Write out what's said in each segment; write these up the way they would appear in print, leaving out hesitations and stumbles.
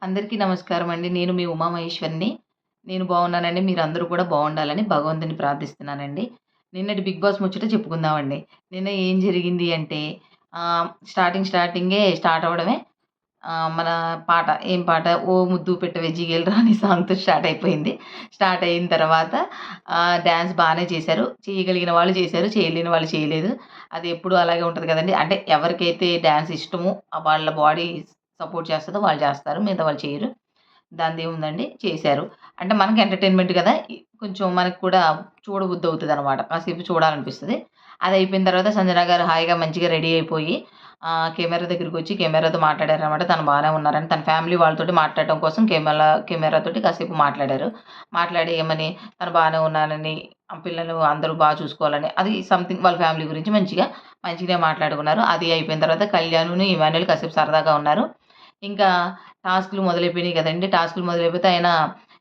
అందరికీ నమస్కారం అండి. నేను మీ ఉమామహేశ్వరిని. నేను బాగున్నానండి. మీరందరూ కూడా బాగుండాలని భగవంతుని ప్రార్థిస్తున్నానండి. నిన్నటి 'బిగ్ బాస్' ముచ్చట చెప్పుకుందామండి. నిన్న ఏం జరిగింది అంటే స్టార్టింగే స్టార్ట్ అవ్వడమే మన పాట ఏం పాట 'ఓ ముద్దు పెట్టవే జిగేల్ రాణి' సాంగ్‌తో స్టార్ట్ అయిపోయింది. స్టార్ట్ అయిన తర్వాత డాన్స్ బానే చేశారు. చేయగలిగిన వాళ్ళు చేశారు. చేయలేని వాళ్ళు చేయలేదు. అది ఎప్పుడు అలాగే ఉంటది కదండీ. అంటే ఎవరికైతే డాన్స్ ఇష్టమో వాళ్ళ బాడీ సపోర్ట్ చేస్తదో వాళ్ళు చేస్తారు. మిగతా వాళ్ళు చేయరు. దానిదేముందండి చేశారు. అంటే మనకి ఎంటర్‌టైన్‌మెంట్ గదా! కొంచెం మనకు కూడా చూడబుద్దవుతదనమాట. కాసేపు చూడాలనిపిస్తది. అదయిపోయిన తర్వాత సంజన గారు హాయిగా మంచిగా రెడీ అయిపోయి కెమెరా దగ్గరికొచ్చి కెమెరాతో మాట్లాడారనమాట. తను బానే ఉన్నారని. తన ఫ్యామిలీ వాళ్ళతోటి మాట్లాడటం కోసం కెమెరాతోటి కాసేపు మాట్లాడారు. మాట్లాడి ఏమని తను బానే ఉన్నానని, పిల్లలు అందరూ చూసుకోవాలని అది సంథింగ్ వాళ్ళ ఫ్యామిలీ గురించి మంచిగానే మాట్లాడుకున్నారు. అది అయిపోయిన తర్వాత కళ్యాణును, ఇమాన్యుల్ కాసేపు సరదాగా ఉన్నారు. ఇంకా టాస్క్‌లు మొదలైపోయినాయి గదండీ! టాస్క్‌లు మొదలైపోతే ఆయన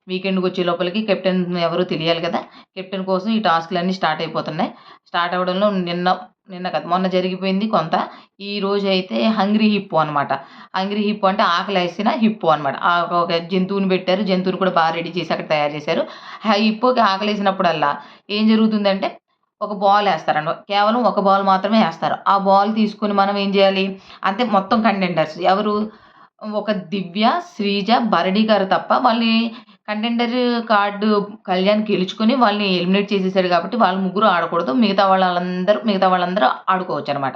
వీకెండ్‌కొచ్చే లోపలికి కెప్టెన్ ఎవరో తెలియాలి గదా! కెప్టెన్ కోసం ఈ టాస్క్‌లన్నీ స్టార్ట్ అయిపోతున్నాయి. స్టార్ట్ అవ్వడంలో నిన్న కాదు మొన్న జరిగిపోయింది కొంత. ఈరోజైతే హంగ్రీ హిప్పో అనమాట. హంగ్రీ హిప్పో అంటే ఆకలేసిన హిప్పో అనమాట. ఒక జంతువుని పెట్టారు. జంతువుని కూడా రెడీ చేసి అక్కడ తయారు చేశారు. ఆ హిప్పోకి ఆకలేసినప్పుడల్లా ఏం జరుగుతుందంటే ఒక బాల్ ఏస్తారండి. కేవలం ఒక బాల్ మాత్రమే ఏస్తారు. ఆ బాల్ తీసుకొని మనం ఏం జేయాలి? అంటే మొత్తం కంటెండర్స్ ఎవరు? ఒక దివ్య, శ్రీజ, భరణి గారు తప్ప వాళ్ళని కంటెండర్ కార్డ్ కళ్యాణ్ గెలుచుకొని వాళ్ళని ఎలిమినేట్ చేసేసాడు కాబట్టి వాళ్ళు ముగ్గురు ఆడకూడదు. మిగతా వాళ్ళందరూ ఆడుకోవచ్చనమాట.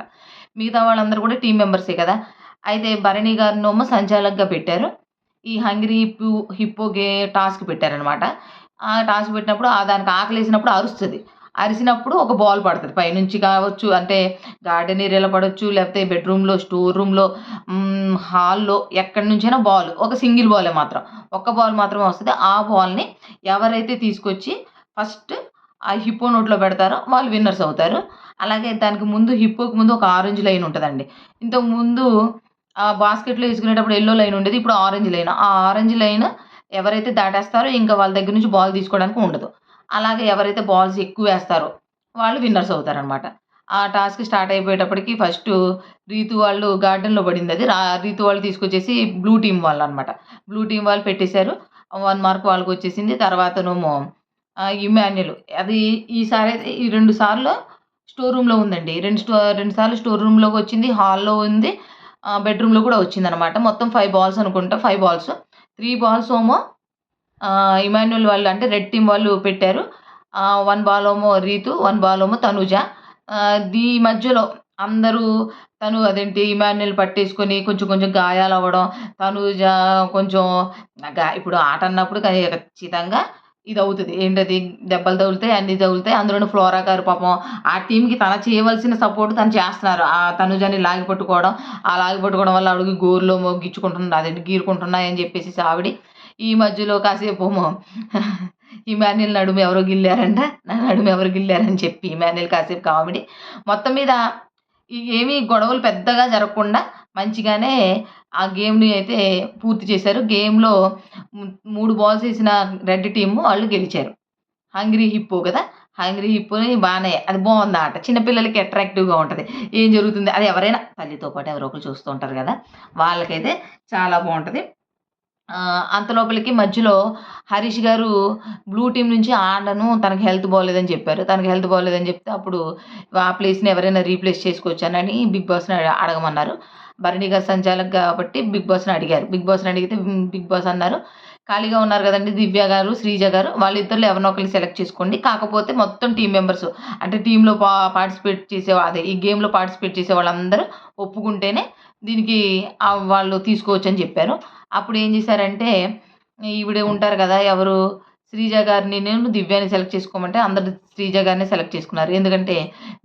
మిగతా వాళ్ళందరూ కూడా టీమ్ మెంబర్సే కదా! అయితే భరణి గారినేమో సంచాలకుగా పెట్టారు. ఈ హంగ్రీ హిప్పో టాస్క్ పెట్టారనమాట. ఆ టాస్క్ పెట్టినప్పుడు దానికి ఆకలేసినప్పుడు అరుస్తది. అరిసినప్పుడు ఒక బాల్ పడతది. పైనుంచి కావచ్చు అంటే గార్డెన్ ఏరియాలో పడొచ్చు. లేకపోతే బెడ్‌రూమ్‌లో, స్టోర్ రూమ్‌లో, హాల్‌లో ఎక్కడి నుంచైనా బాల్. ఒక సింగిల్ బాలే మాత్రం. ఒక్క బాల్ మాత్రమే వస్తది. ఆ బాల్‌ని ఎవరైతే తీసుకొచ్చి ఫస్ట్ ఆ హిప్పో నోట్లో పెడతారో వాళ్ళు విన్నర్స్ అవుతారు. అలాగే దానికి ముందు హిప్పోకి ముందు ఒక ఆరెంజ్ లైన్ ఉంటదండి. ఇంతకు ముందు బాస్కెట్‌లో ఏసుకునేటప్పుడు యెల్లో లైన్ ఉండేది. ఇప్పుడు ఆరెంజ్ లైన్. ఆ ఆరెంజ్ లైన్ ఎవరైతే దాటేస్తారో ఇంకా వాళ్ళ దగ్గర నుంచి బాల్ తీసుకోవడానికి ఉండదు. అలాగే ఎవరైతే బాల్స్ ఎక్కువేస్తారో వాళ్ళు విన్నర్స్ అవుతారనమాట. ఆ టాస్క్ స్టార్ట్ అయిపోయేటప్పటికి ఫస్టు రీతు వాళ్ళు గార్డెన్‌లో పడిందది. రీతు వాళ్ళు తీసుకొచ్చేసి బ్లూ టీమ్ వాళ్ళనమాట. బ్లూ టీమ్ వాళ్ళు పెట్టేశారు. 1 మార్క్ వాళ్ళకొచ్చేసింది. తర్వాతనేమో ఇమాన్యుల్ అది ఈసారైతే ఈ 2 సార్లు స్టోర్ రూమ్‌లో ఉందండి. 2 సార్లు స్టోర్ రూమ్‌లోకొచ్చింది. హాల్‌లో ఉంది. బెడ్‌రూమ్‌లో కూడా వచ్చిందనమాట. మొత్తం 5 బాల్స్ అనుకుంటా. 5 బాల్స్. 3 బాల్స్ ఏమో ఇమాన్యుయల్ వాళ్ళు అంటే రెడ్ టీమ్ వాళ్ళు పెట్టారు. 1 బాల్ ఏమో రీతు, 1 బాల్ ఏమో తనుజ. మధ్యలో అందరూ అదేంటి ఇమాన్యుయల్ పట్టేసుకొని కొంచెం కొంచెం గాయాలవ్వడం, తనూజ కొంచెం ఇప్పుడు ఆట అన్నప్పుడు ఖచ్చితంగా ఇదవుతది. ఏంటది దెబ్బలు తగులుతాయి, అన్నీ తగులుతాయి. అందులోను ఫ్లోరా గారు పాపం ఆ టీమ్‌కి తను చేయవలసిన సపోర్ట్ తను చేస్తున్నారు. తనుజని లాగి పట్టుకోవడం, ఆ లాగి పట్టుకోవడం వల్ల ఆవిడకి గోరులో గిచ్చుకుంటున్న అదేంటి గీరుకుంటున్నాయని చెప్పేసేసి ఈ మధ్యలో కాసేపేమో ఇమాన్యుయల్ నడుము ఎవరో గిల్లారంట. నా నడుము ఎవరు గిల్లారని చెప్పి ఇమాన్యుయల్ కాసేపు కామెడీ. మొత్తం మీద ఏమి గొడవలు పెద్దగా జరగకుండా మంచిగానే ఆ గేమ్‌ని అయితే పూర్తి చేశారు. గేమ్‌లో 3 బాల్స్ ఏసిన రెడ్ టీమ్ వాళ్ళు గెలిచారు. హంగ్రీ హిప్పో గదా! హంగ్రీ హిప్పోని అది బావుంది ఆట. చిన్న పిల్లలకి అట్రాక్టివ్‌గా ఉంటది. ఏం జరుగుతుంది అది ఎవరైనా తల్లితో పాటు ఎవరో ఒకళ్ళు చూస్తూ ఉంటారు గదా! వాళ్ళకైతే చాలా బావుంటది. అంత లోపలికి మధ్యలో హరీష్ గారు బ్లూ టీమ్ నుంచి ఆడను. తనకి హెల్త్ బాలేదని చెప్పారు. తనకి హెల్త్ బాలేదని చెప్తే అప్పుడు ఆ ప్లేస్‌ని ఎవరైనా రీప్లేస్ చేసుకోవచ్చానని బిగ్ బాస్‌ని అడగమన్నారు. భరణి గారు సంచాలక్ కాబట్టి బిగ్ బాస్‌ని అడిగారు. బిగ్ బాస్‌ని అడిగితే బిగ్ బాస్ అన్నారు, "ఖాళీగా ఉన్నారు గదండీ! దివ్య గారు, శ్రీజ గారు వాళ్ళిద్దరిలో ఎవరినో ఒకళ్ళని సెలెక్ట్ చేసుకోండి. కాకపోతే మొత్తం టీమ్ మెంబర్స్ అంటే టీమ్‌లో పార్టిసిపేట్ అదే ఈ గేమ్‌లో పార్టిసిపేట్ చేసే వాళ్ళందరూ ఒప్పుకుంటేనే దీనికి వాళ్ళు తీసుకోవచ్చని" చెప్పారు. అప్పుడేం జేశారంటే, ఈవిడ ఉంటారు గదా! ఎవరు? శ్రీజ గారినిను, దివ్యని సెలెక్ట్ చేసుకోమంటే అందరూ శ్రీజ గారినే సెలెక్ట్ చేసుకున్నారు. ఎందుకంటే,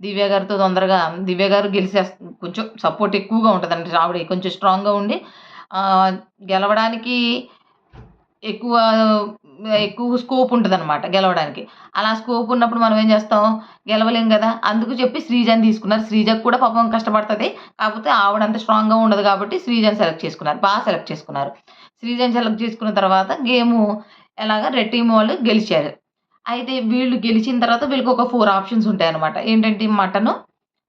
దివ్య గారితో తొందరగా దివ్య గారు కొంచెం సపోర్ట్ ఎక్కువగా ఉంటదండి. ఆవిడ కొంచెం స్ట్రాంగ్‌గా ఉండి ఆహ్, గెలవడానికి ఎక్కువ ఎక్కువ స్కోప్ ఉంటదనమాట గెలవడానికి. అలా స్కోప్ ఉన్నప్పుడు మనం ఏం జేస్తాం? గెలవలేం గదా! అందుకు చెప్పి శ్రీజని తీసుకున్నారు. శ్రీజకి కూడా పాపం కష్టపడతది. కాకపోతే ఆవిడంత స్ట్రాంగ్‌గా ఉండదు కాబట్టి శ్రీజని సెలెక్ట్ చేసుకున్నారు. సెలెక్ట్ చేసుకున్నారు. శ్రీజని సెలెక్ట్ చేసుకున్న తర్వాత ఎలాగా రెడ్ టీమ్ వాళ్ళు గెలిచారు. అయితే వీళ్ళు గెలిచిన తర్వాత వీళ్ళకొక 4 ఆప్షన్స్ ఉంటాయన్నమాట. ఏంటంటే మటను,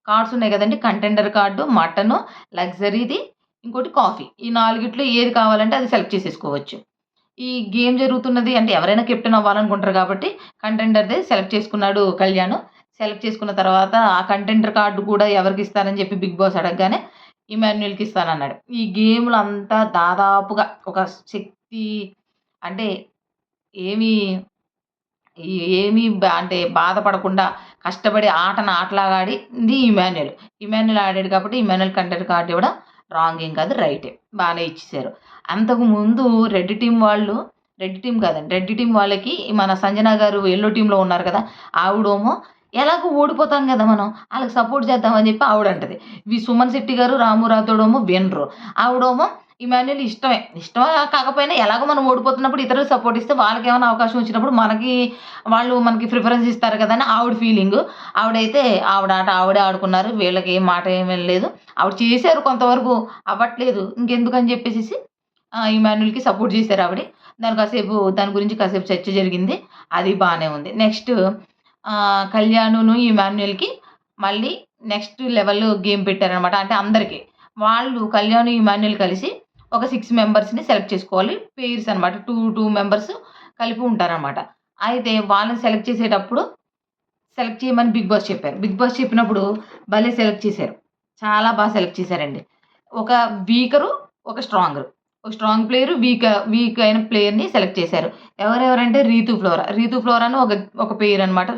కార్డ్స్ ఉన్నాయి గదండీ! కంటెండర్ కార్డు, మటను, లగ్జరీది ఇంకోటి కాఫీ. ఈ నాలుగిట్లో ఏది కావాలంటే అది సెలెక్ట్ చేసేసుకోవచ్చు. ఈ గేమ్ జరుగుతున్నది అంటే ఎవరైనా కెప్టెన్ అవ్వాలనుకుంటారు కాబట్టి కంటెండర్‌దే సెలెక్ట్ చేసుకున్నాడు కళ్యాణ్. సెలెక్ట్ చేసుకున్న తర్వాత ఆ కంటెండర్ కార్డ్ కూడా ఎవరికిస్తారని చెప్పి బిగ్ బాస్ అడగగానే ఇమాన్యుయల్‌కి ఇస్తానన్నాడు. ఈ గేమ్‌లో అంతా దాదాపుగా ఒక శక్తి అంటే ఏమి ఏమీ అంటే బాధపడకుండా కష్టపడి ఆటను ఆటలాగా ఆడింది ఇమాన్యుయల్. ఇమాన్యుయల్ ఆడాడు కాబట్టి ఇమాన్యుయల్ కంటెంట్ కార్డ్ ఇవ్వడం రాంగ్ ఏం కాదు. రైటే. బానే ఇచ్చేసారు. అంతకుముందు రెడ్ టీమ్ కాదండి. రెడ్ టీమ్ వాళ్ళకి మన సంజన గారు యెల్లో టీమ్‌లో ఉన్నారు కదా! ఆవిడేమో ఎలాగో ఓడిపోతాం కదా మనం. ఆళ్ళకి సపోర్ట్ చేద్దామని చెప్పి ఆవిడంటది. సుమన్ శెట్టి గారు, రాము రాథోడేమో వినరు. ఆవిడేమో ఇమాన్యుయల్ ఇష్టమే. ఇష్టమా కాకపోయినా ఎలాగో మనం ఓడిపోతున్నప్పుడు ఇతరులకు సపోర్ట్ ఇస్తే వాళ్ళకేమైనా అవకాశం వచ్చినప్పుడు వాళ్ళు మనకి ప్రిఫరెన్స్ ఇస్తారు కదా! అని ఆవిడ ఫీలింగు. ఆవిడైతే ఆవిడ ఆట ఆవిడే ఆడుకున్నారు. వీళ్ళకి ఏం మాట ఏమి వినలేదు. ఆవిడ చేశారు కొంతవరకు అవ్వట్లేదు. ఇంకెందుకని చెప్పేసేసి ఇమాన్యుయల్‌కి సపోర్ట్ చేశారు ఆవిడ. దాని గురించి కాసేపు చర్చ జరిగింది. అది బానే ఉంది. నెక్స్ట్ కళ్యాణును, ఇమాన్యుయల్‌కి మళ్ళీ నెక్స్ట్ లెవెల్ గేమ్ పెట్టారనమాట. అంటే అందరికి. కళ్యాణ్, ఇమాన్యుయల్ కలిసి ఒక 6 మెంబర్స్‌ని సెలెక్ట్ చేసుకోవాలి. పెయిర్స్ అనమాట. 2 మెంబర్స్ కలిపి ఉంటారనమాట. అయితే వాళ్ళని సెలెక్ట్ చేయమని బిగ్ బాస్ చెప్పారు. బిగ్ బాస్ చెప్పినప్పుడు భలే సెలెక్ట్ చేశారు. చాలా సెలెక్ట్ చేశారండి. ఒక వీకరు, ఒక స్ట్రాంగరు. ఒక స్ట్రాంగ్ ప్లేయరు, వీక్ అయిన ప్లేయర్‌ని సెలెక్ట్ చేశారు. ఎవరెవరంటే రీతు ఫ్లోరాను ఒక పెయిర్ అనమాట.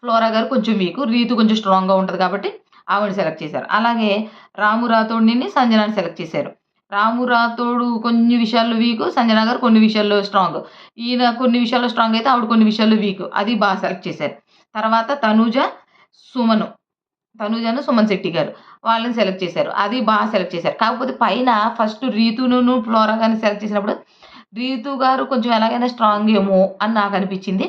ఫ్లోరా గారు కొంచెం వీకు. రీతు కొంచెం స్ట్రాంగ్‌గా ఉంటది కాబట్టి ఆవిడని సెలెక్ట్ చేశారు. అలాగే రాము రాథోడ్‌నిని, సంజనాని సెలెక్ట్ చేశారు. రాము రాథోడు కొన్ని విషయాల్లో వీకు. సంజన గారు కొన్ని విషయాల్లో స్ట్రాంగ్. ఈయన కొన్ని విషయాల్లో స్ట్రాంగ్ అయితే ఆవిడ కొన్ని విషయాల్లో వీకు. అది సెలెక్ట్ చేశారు. తర్వాత తనూజను, సుమన్ శెట్టి గారు. వాళ్ళని సెలెక్ట్ చేశారు. అది సెలెక్ట్ చేశారు. కాకపోతే పైన ఫస్ట్ రీతునును, ఫ్లోరా గారిని సెలెక్ట్ చేసినప్పుడు రీతు గారు కొంచెం ఎలాగైనా స్ట్రాంగ్ ఏమో అని నాకనిపించింది.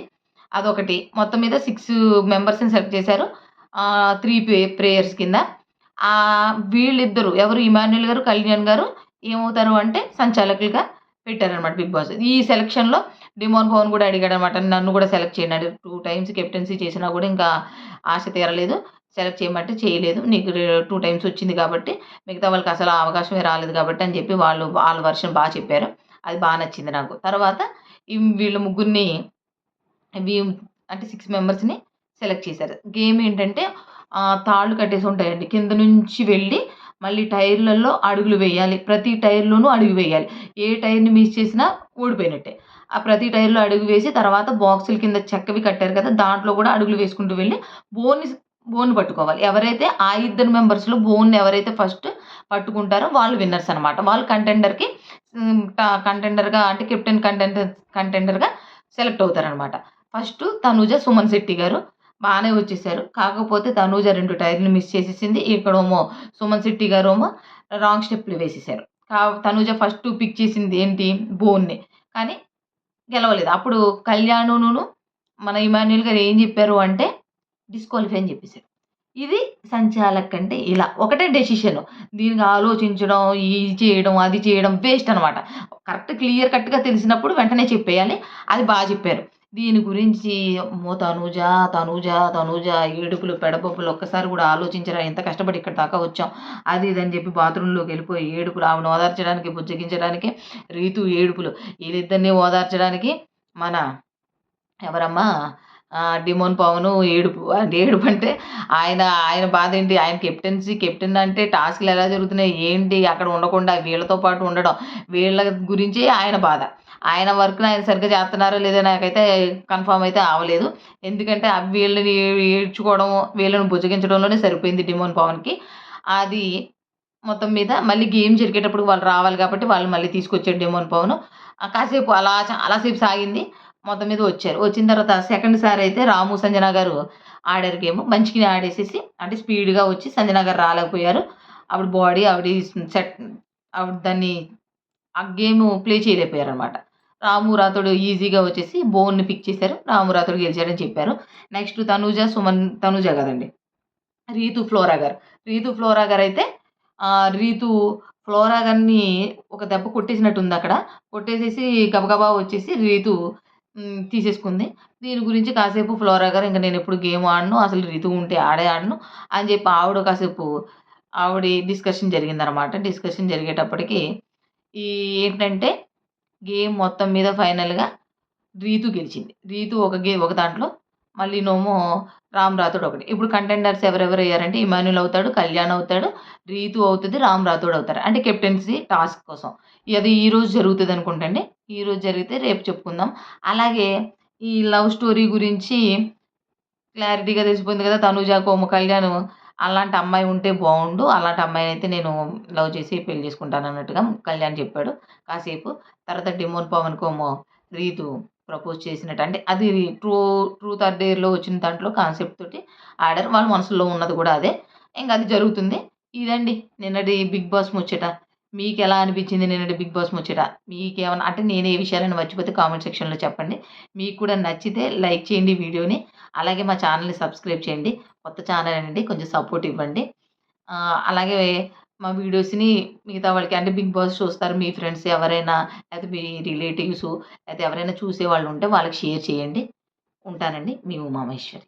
అదొకటి. మొత్తం మీద 6 మెంబర్స్‌ని సెలెక్ట్ చేశారు. 3 ప్లేయర్స్ కింద. వీళ్ళిద్దరు ఎవరు ఇమాన్యుయల్ గారు, కళ్యాణ్ గారు ఏమవుతారు అంటే సంచాలకులుగా పెట్టారనమాట బిగ్ బాస్. ఈ సెలక్షన్‌లో డిమోన్ పవన్ కూడా అడిగాడనమాట. నన్ను కూడా సెలెక్ట్ చేయండి అని. 2 టైమ్స్ కెప్టెన్సీ చేసినా కూడా ఇంకా ఆశ తీరలేదు. సెలెక్ట్ చేయమంటే చేయలేదు. నీకు 2 టైమ్స్ వచ్చింది కాబట్టి మిగతా వాళ్ళకి అసలు ఆ అవకాశమే రాలేదు కాబట్టి అని చెప్పి వాళ్ళ వెర్షన్ చెప్పారు. అది నచ్చింది నాకు. తర్వాత వీళ్ళ ముగ్గురిని వి అంటే 6 మెంబర్స్‌ని సెలెక్ట్ చేశారు. గేమ్ ఏంటంటే తాళ్ళు కట్టేసి ఉంటాయండి. కింద నుంచి వెళ్ళి మళ్ళీ టైర్‌లలో అడుగులు వేయాలి. ప్రతి టైర్‌లోనూ అడుగు వేయాలి. ఏ టైర్‌ని మిస్ చేసినా ఓడిపోయినట్టే. ఆ ప్రతి టైర్‌లో అడుగు వేసి తర్వాత బాక్సుల కింద చెక్కవి కట్టారు కదా! దాంట్లో కూడా అడుగులు వేసుకుంటూ వెళ్ళి బోన్‌ని పట్టుకోవాలి. ఎవరైతే ఆ ఇద్దరు మెంబర్స్‌లో బోన్‌ని ఎవరైతే ఫస్ట్ పట్టుకుంటారో వాళ్ళు విన్నర్స్ అనమాట. వాళ్ళు కంటెండర్‌కి కంటెండర్‌గా అంటే కంటెండర్‌గా సెలెక్ట్ అవుతారనమాట. ఫస్టు తనూజ, సుమన్ శెట్టి గారు బానే వచ్చేసారు. కాకపోతే తనూజ 2 టైర్‌లు మిస్ చేసేసింది. ఇక్కడేమో సుమన్ శెట్టి గారేమో రాంగ్ స్టెప్పులు వేసేసారు. తనూజ ఫస్ట్ పిక్ చేసింది ఏంటి బోన్‌ని. కానీ గెలవలేదు. అప్పుడు కళ్యాణును, మన ఇమాన్యుయల్ గారు ఏం చెప్పారు అంటే డిస్‌క్వాలిఫై అని చెప్పేసారు. ఇది సంచాలక్ అంటే ఇలా. ఒకటే డెసిషను. దీనికి ఆలోచించడం, ఇది చేయడం, అది చేయడం వేస్ట్ అనమాట. క్లియర్ కట్‌గా తెలిసినప్పుడు వెంటనే చెప్పేయాలి. అది చెప్పారు. దీని గురించి అమ్మో! తనూజ ఏడుపులు, పెడబొబ్బలు ఒక్కసారి కూడా ఆలోచించరా ఎంత కష్టపడి ఇక్కడి దాకా వచ్చాం. అది ఇది అని చెప్పి బాత్రూమ్‌లోకెళ్ళిపోయి ఏడుపులు. ఆమెను ఓదార్చడానికి, బుజ్జగించడానికి ఏడుపులు. వీళ్ళిద్దరిని ఓదార్చడానికి మన ఎవరమ్మా డిమోన్ పవను ఏడుపు. అంటే ఏడుపంటే ఆయన బాధేంటి, ఆయన కెప్టెన్ అంటే టాస్క్‌లు ఎలా జరుగుతున్నాయి, ఏంటి అక్కడ ఉండకుండా వీళ్ళతో పాటు ఉండడం. వీళ్ళ గురించే ఆయన బాధ. ఆయన వర్క్‌ని ఆయన సరిగ్గా చేస్తున్నారో లేదో నాకైతే కన్ఫర్మ్ అయితే అవ్వలేదు. ఎందుకంటే వీళ్ళని ఏడ్చుకోవడం, వీళ్ళని బుజ్జగించడంలోనే సరిపోయింది డిమోన్ పవన్‌కి. అది మొత్తం మీద మళ్ళీ గేమ్ జరిగేటప్పుడు వాళ్ళు రావాలి కాబట్టి వాళ్ళని మళ్ళీ తీసుకొచ్చాడు డిమోన్ పవన్. కాసేపు అలా చాలా సేపు సాగింది. మొత్తం మీద వచ్చారు. వచ్చిన తర్వాత సెకండ్ సారి అయితే రాము, సంజన గారు ఆడారు గేము. మంచిగానే ఆడేసేసి అంటే స్పీడ్‌గా వచ్చి సంజన గారు రాలేకపోయారు. ఆవిడ బాడీ సెట్ ఆవిడ దాన్ని ఆ గేము ప్లే చేయలేకపోయారనమాట. రాము రాథోడు ఈజీగా వచ్చేసి బోన్‌ని పిక్ చేశారు. రాము రాథోడు గెలిచాడని చెప్పారు. నెక్స్ట్ తనూజ కాదండి. రీతు ఫ్లోరా గారైతే రీతు ఫ్లోరా గారిని ఒక దెబ్బ కొట్టేసినట్టుందక్కడ. కొట్టేసేసి గబగబా వచ్చేసి రీతు తీసేసుకుంది. దీని గురించి కాసేపు ఫ్లోరా గారు ఇంక నేనెప్పుడు గేమ్ ఆడను. అసలు రీతు ఉంటే ఆడను అని చెప్పి ఆవిడ కాసేపు ఆవిడ డిస్కషన్ జరిగిందనమాట. డిస్కషన్ జరిగేటప్పటికి ఈ ఏంటంటే గేమ్ మొత్తం మీద ఫైనల్‌గా రీతు గెలిచింది. రీతు ఒక దాంట్లో మళ్ళీనేమో రామ్ రాథోడ్ ఒకటి. ఇప్పుడు కంటెండర్స్ ఎవరెవరయ్యారంటే ఇమాన్యుల్ అవుతాడు, కళ్యాణ్ అవుతాడు, రీతు అవుతది, రామ్ రాథోడ్ అవుతారు. అంటే కెప్టెన్సీ టాస్క్ కోసం. అది ఈరోజు జరుగుతదనుకుంటండి. ఈరోజు జరిగితే రేపు చెప్పుకుందాం. అలాగే ఈ లవ్ స్టోరీ గురించి క్లారిటీగా తెలిసిపోయింది కదా! తనూజ, కళ్యాణ్ అలాంటి అమ్మాయి ఉంటే బావుండు. అలాంటి అమ్మాయినైతే నేను లవ్ చేసి పెళ్లి చేసుకుంటానన్నట్టుగా కళ్యాణ్ చెప్పాడు కాసేపు. తర్వాత డిమోన్ పవన్‌కేమో రీతు ప్రపోజ్ చేసినట్టు అంటే అది ట్రూ ట్రూత్ ఆర్ డేర్‌లో వచ్చిన దాంట్లో కాన్సెప్ట్ తోటి ఆడారు. వాళ్ళ మనసులో ఉన్నది కూడా అదే. ఇంక అది జరుగుతుంది. ఇదండి నిన్నటి 'బిగ్ బాస్' ముచ్చట. మీకెలా అనిపించింది నిన్నటి 'బిగ్ బాస్' ముచ్చట? మీకేమన్నా అంటే నేను ఏ విషయాలైనా మర్చిపోతే కామెంట్ సెక్షన్‌లో చెప్పండి. మీకు కూడా నచ్చితే లైక్ చేయండి వీడియోని. అలాగే మా ఛానెల్‌ని సబ్స్క్రైబ్ చేయండి. కొత్త ఛానల్ అండి. కొంచెం సపోర్ట్ ఇవ్వండి. అలాగే మా వీడియోస్‌ని మిగతా వాళ్ళకి అంటే 'బిగ్ బాస్' చూస్తారు మీ ఫ్రెండ్స్ ఎవరైనా లేకపోతే మీ రిలేటివ్సు లేతే ఎవరైనా చూసేవాళ్ళుంటే వాళ్ళకి షేర్ చేయండి. ఉంటానండి. మీ ఉమామహేశ్వరి.